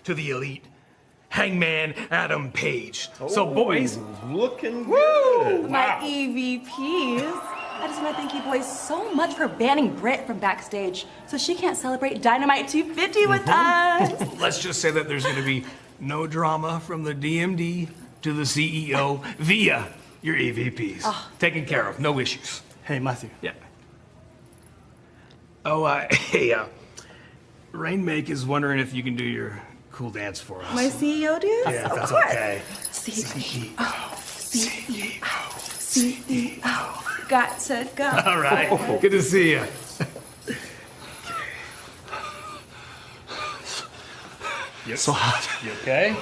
to the elite, Hangman Adam Page. So boys, looking Woo! good. My Wow. EVPs. I just want to thank you boys so much for banning Britt from backstage so she can't celebrate Dynamite 250 with us. let's just say that there's gonna be no drama from the DMD to the CEO via your EVPs. Taken care of, no issues. Hey, Matthew. Yeah. Oh, hey, Rainmake is wondering if you can do your cool dance for us. My CEO dude? Yeah, Of that's course. okay. CEO. CEO. Got to go. All right, good to see you. So hot. You okay?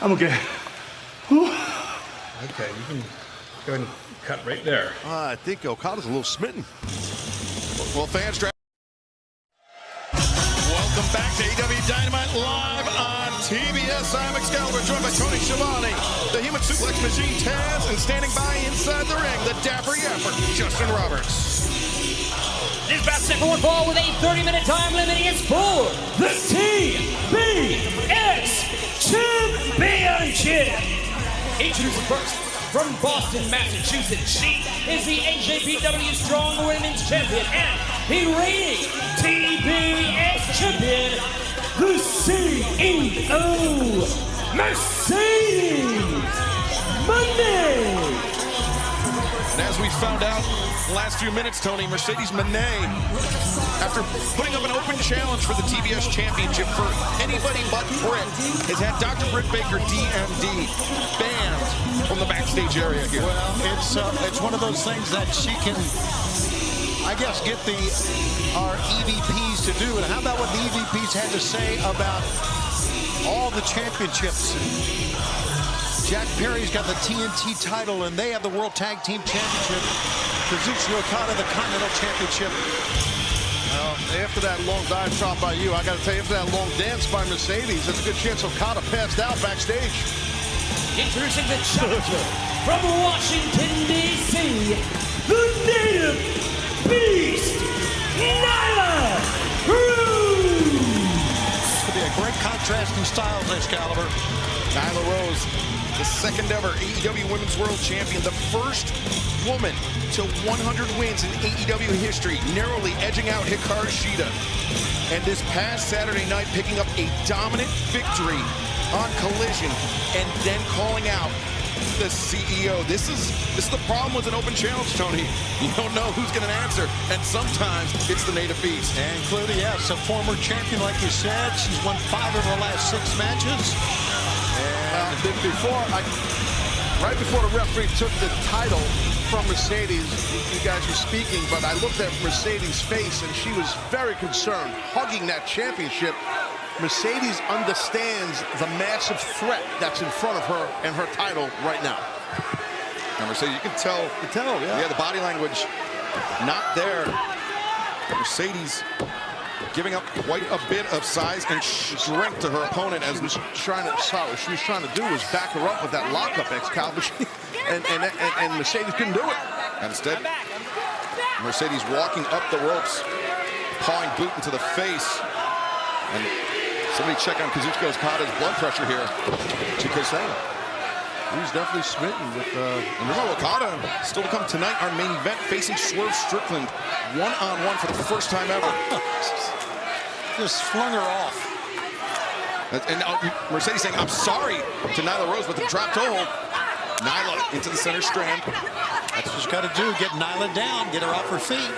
I'm okay. Okay, you can go ahead and cut right there. I think Okada's a little smitten. Well, fans, welcome back to AEW Dynamite live on TBS. I'm Excalibur, joined by Tony Schiavone, the Human Suplex Machine Taz, and standing by inside the ring, the Dapper Yapper, Justin Roberts. This is about second one fall with a 30-minute time limit. It's for the TBS Championship. Introducing first from Boston, Massachusetts, she is the NJPW Strong Women's Champion and the reigning TBS Champion, the CEO, Mercedes Monday. And as we found out in the last few minutes, Tony, Mercedes Monè, after putting up an open challenge for the TBS Championship for anybody but Britt, has had Dr. Britt Baker, DMD, banned from the backstage area here. Well, it's one of those things that she can, I guess, get our EVPs to do. And how about what the EVPs had to say about all the championships? Jack Perry's got the TNT title, and they have the World Tag Team Championship. Kazuchika Okada, the Continental Championship. Well, after that long dive shot by you, I got to tell you, after that long dance by Mercedes, there's a good chance Okada passed out backstage. Introducing the challenger from Washington, D.C., the native beast, Nyla Rose. Could be a great contrast in styles, Excalibur. Nyla Rose, the second ever AEW Women's World Champion, the first woman to 100 wins in AEW history, narrowly edging out Hikaru Shida. And this past Saturday night, picking up a dominant victory on Collision and then calling out the CEO. This is the problem with an open challenge, Tony. You don't know who's going to answer, and sometimes it's the native beast. And including, yes, a former champion, like you said. She's won 5 of her last 6 matches. And right before the referee took the title from Mercedes, you guys were speaking, but I looked at Mercedes' face, and she was very concerned, hugging that championship. Mercedes understands the massive threat that's in front of her and her title right now. And Mercedes, you can tell. Yeah, the body language not there. Mercedes giving up quite a bit of size and strength to her opponent. As she was trying to do was back her up with that lockup, Excalibur, and Mercedes couldn't do it. Instead, Mercedes walking up the ropes, pawing boot into the face. And somebody check on Kazuchika Okada's blood pressure here. Chikose. He's definitely smitten with And remember, Okada still to come tonight, our main event, facing Swerve Strickland one-on-one for the first time ever. Just flung her off. And Mercedes saying, I'm sorry to Nyla Rose with the drop toe hold. Nyla into the center strand. That's what she's got to do, get Nyla down, get her off her feet.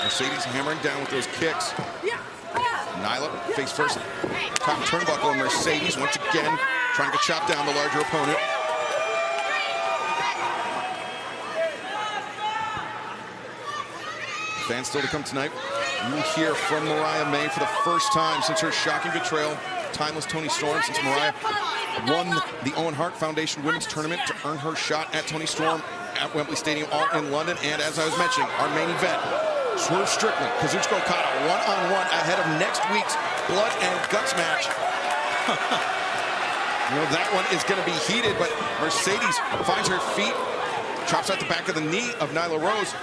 Mercedes hammering down with those kicks. Nyla face first, top turnbuckle, and Mercedes once again trying to chop down the larger opponent. Fans still to come tonight. You will hear from Mariah May for the first time since her shocking betrayal. Timeless Toni Storm, since Mariah won the Owen Hart Foundation Women's Tournament to earn her shot at Toni Storm at Wembley Stadium, all in London. And as I was mentioning, our main event, Swerve Strickland, Kazuchika Okada, one-on-one ahead of next week's Blood and Guts match. You know, that one is going to be heated, but Mercedes finds her feet, chops out the back of the knee of Nyla Rose.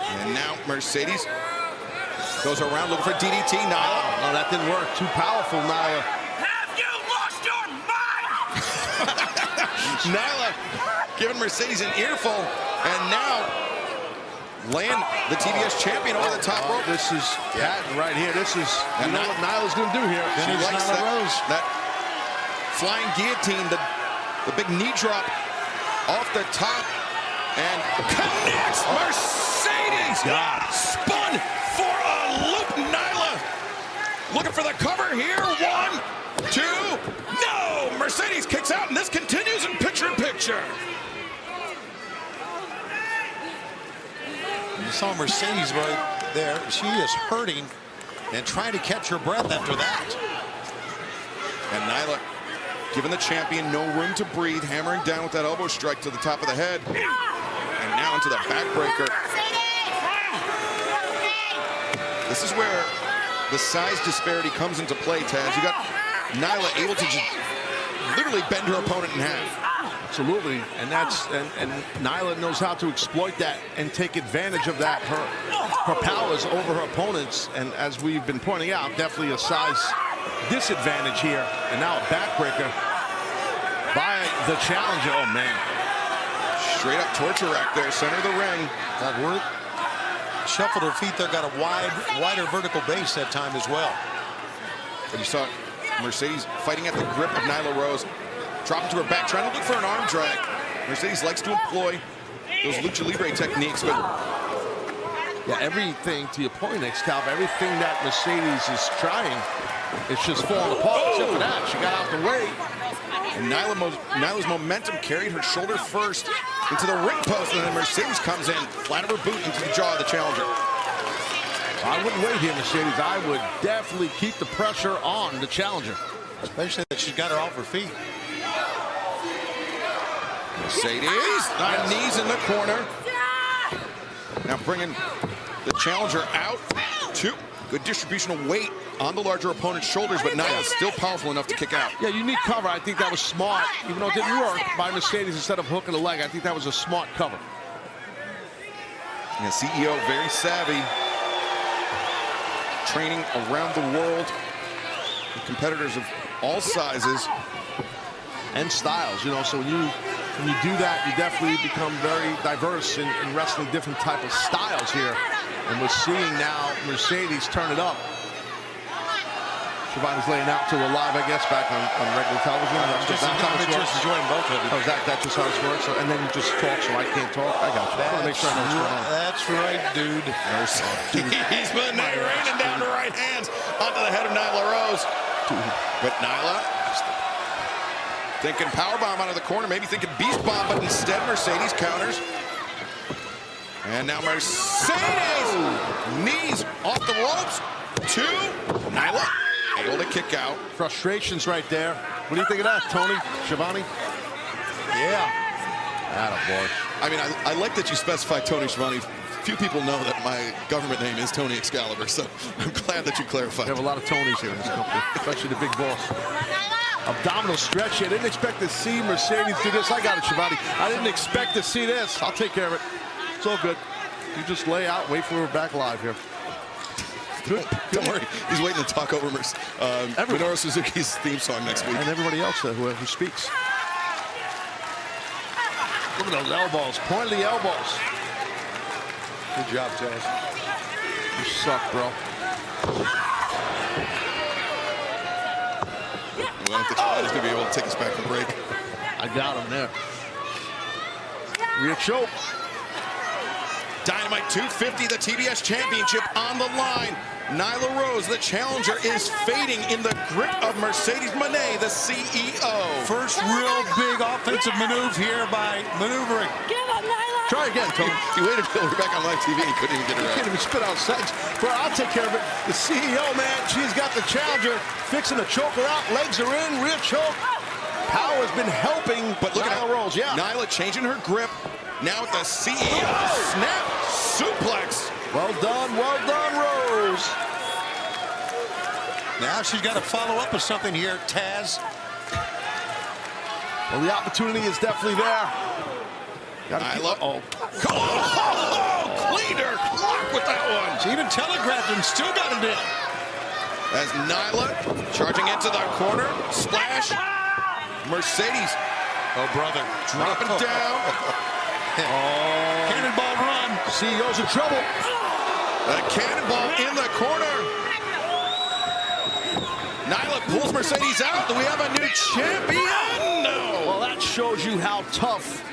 And now Mercedes goes around looking for DDT. Nyla. Oh, that didn't work. Too powerful, Nyla. Have you Nyla giving Mercedes an earful, and now laying the TBS champion over the top rope. This is patent right here. This is, you know what Nyla's going to do here. She likes that flying guillotine, the big knee drop off the top, and connects. Mercedes spun for a loop. Nyla looking for the cover here. 1, 2, no! Mercedes kicks out, and this continues in picture-in-picture. You saw Mercedes right there. She is hurting and trying to catch her breath after that. And Nyla giving the champion no room to breathe, hammering down with that elbow strike to the top of the head. And now into the backbreaker. This is where the size disparity comes into play, Taz. You got Nyla able to just literally bend her opponent in half. Absolutely, and Nyla knows how to exploit that and take advantage of that. Her powers over her opponents, and as we've been pointing out, definitely a size disadvantage here. And now a backbreaker by the challenger. Oh man, straight up torture rack there, center of the ring. Shuffled her feet there, got a wider vertical base that time as well. And you saw Mercedes fighting at the grip of Nyla Rose. Dropping to her back, trying to look for an arm drag. Mercedes likes to employ those lucha libre techniques, but yeah, everything to your point, Excalibur, everything that Mercedes is trying, it's just falling apart. Except for that, she got out the way. And Nyla's momentum carried her shoulder first into the ring post, and then Mercedes comes in, flat of her boot into the jaw of the challenger. I wouldn't wait here, Mercedes. I would definitely keep the pressure on the challenger. Especially that she's got her off her feet. Mercedes, knees in the corner. Now bringing the challenger out. Good distribution of weight on the larger opponent's shoulders, but Nyla's still powerful enough to kick out. Yeah, unique cover. I think that was smart, even though it didn't work by Mercedes instead of hooking the leg. I think that was a smart cover. Yeah, CEO, very savvy. Training around the world. Competitors of all sizes and styles, you know, so when you do that, you definitely become very diverse in wrestling different type of styles here. And we're seeing now Mercedes turn it up. Shivani's laying out to her live, I guess, back on regular television. Just enjoying both of them. Oh, that's just how this works. So, and then you just talk, so I can't talk. I got you. I want to make sure I know what's going on. That's right, dude. He's monè raining down the right hands onto the head of Nyla Rose. But Nyla thinking powerbomb out of the corner, maybe thinking beast bomb, but instead Mercedes counters. And now Mercedes knees off the ropes. 2, Nyla able to kick out. Frustrations right there. What do you think of that, Tony? Schiavone? Yeah. Attaboy. I mean, I like that you specify Tony Schiavone. Few people know that my government name is Tony Excalibur, so I'm glad that you clarified. We have a lot of Tonys here in this company, especially the big boss. Abdominal stretch here. Didn't expect to see Mercedes do this. I got it, Schiavone. I didn't expect to see this. I'll take care of it. It's all good. You just lay out, wait for her back live here. Good. Don't worry. He's waiting to talk over Minoru Suzuki's theme song next week. And everybody else who speaks. Look at those elbows. Point of the elbows. Good job, Taz. You suck, bro. I don't think Schiavone's going to be able to take us back from break. I got him there. Rear choke. Dynamite 250, the TBS Championship on the line. Nyla Rose, the challenger, is fading in the grip of Mercedes Monè, the CEO. First real big offensive maneuver here by maneuvering. Give up, Nyla! Try again, Tony. He waited until we're back on live TV and he couldn't even get her out. Can't even spit out seconds. Bro, I'll take care of it. The CEO, man, she's got the challenger fixing to choke her out. Legs are in, rear choke. Power's been helping, But look at Nyla Rose, yeah. Nyla changing her grip. Now with the CEO snap suplex. Well done, Rose. Now she's got to follow up with something here, Taz. Well, the opportunity is definitely there. Nyla, cleaned her clock with that one. She even telegraphed and still got it in. As Nyla charging into the corner, splash. Mercedes Oh, brother. Dropping down. Cannonball run. CEO's in trouble. A cannonball in the corner. Nyla pulls Mercedes out. Do we have a new champion? No. Well, that shows you how tough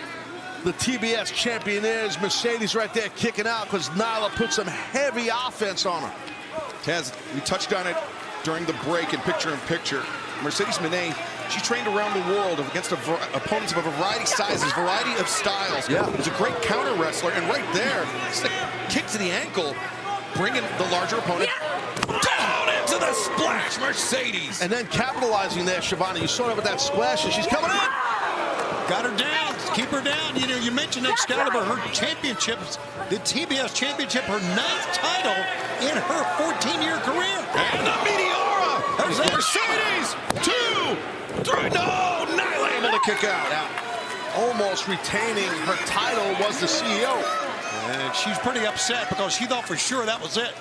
the TBS champion is. Mercedes right there kicking out because Nyla put some heavy offense on her. Taz, we touched on it during the break in picture-in-picture. Mercedes Monè, she trained around the world against opponents of a variety of sizes, variety of styles. Yeah. Was a great counter wrestler, and right there, it's a kick to the ankle, bringing the larger opponent down into the splash, Mercedes. And then capitalizing there, Shivani. You saw her with that splash, and she's coming in. Got her down. Keep her down. You know, you mentioned Excalibur, her championships, the TBS championship, her 9th title in her 14-year career. And the Meteora. There's Mercedes. 2, 3. No, Nyla able to kick out. Almost retaining her title was the CEO. And she's pretty upset because she thought for sure that was it.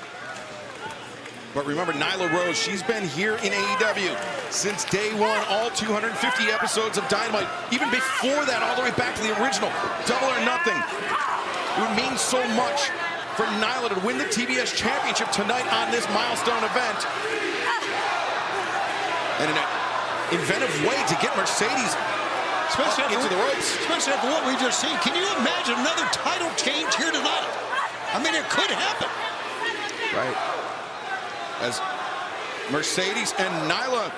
But remember, Nyla Rose, she's been here in AEW since day one, all 250 episodes of Dynamite. Even before that, all the way back to the original, Double or Nothing. It would mean so much for Nyla to win the TBS Championship tonight on this milestone event. And an inventive way to get Mercedes into the ropes. Especially after what we just seen. Can you imagine another title change here tonight? I mean, it could happen. Right. As Mercedes and Nyla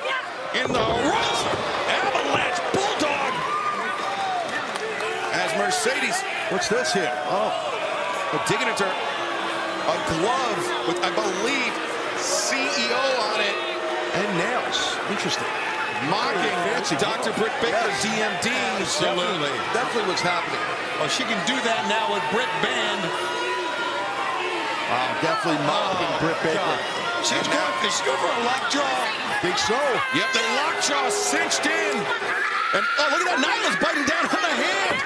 in the ropes. Avalanche Bulldog. As Mercedes. What's this here? Oh, Digging into a glove with, I believe, CEO on it. and nails. Interesting. Mocking Fancy. Dr. Britt Baker, Yes. DMD. Absolutely. Definitely what's happening. Well, she can do that now with Britt Band. Wow, definitely mocking Britt Baker. She's going for a lockjaw. Think so. Yep, the lockjaw cinched in. And oh, look at that, Nyla's biting down on the hand.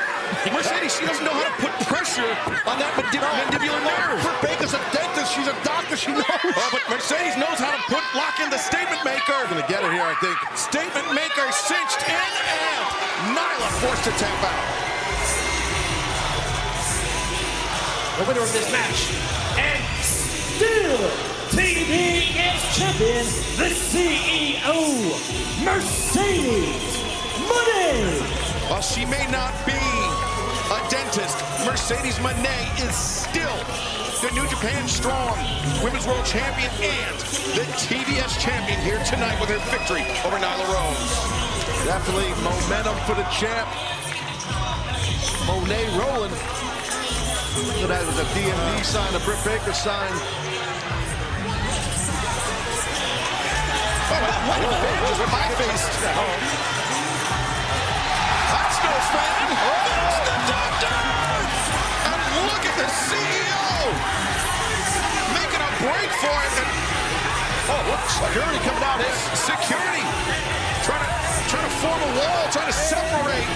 Mercedes, she doesn't know how to put pressure on that mandibular nerve. Britt Baker's a dentist. She's a doctor. She knows. Oh, but Mercedes knows how to lock in the statement maker. Gonna get her here, I think. Statement maker cinched in, and Nyla forced to tap out. The winner of this match, and still TBS champion, the CEO, Mercedes Monè. While she may not be a dentist, Mercedes Monè is still the New Japan Strong Women's World Champion and the TBS Champion here tonight with her victory over Nyla Rose. Definitely momentum for the champ. Monè rolling. So that was a DMD sign, a Britt Baker sign. What a fan just pie-faced. That's no fan. That's the doctor. And look at the CEO making a break for it. And, oh, look, security coming out here. Security trying to form a wall, trying to separate.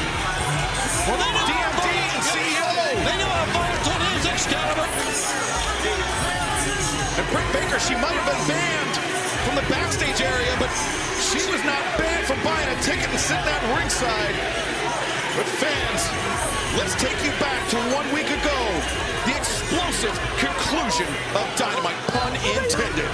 Well, they know DMD and CEO. They know how volatile it is, Excalibur. And Britt Baker, she might have been banned from the backstage area, but she was not banned from buying a ticket and sitting at ringside. But fans, let's take you back to 1 week ago. The explosive conclusion of Dynamite, pun intended.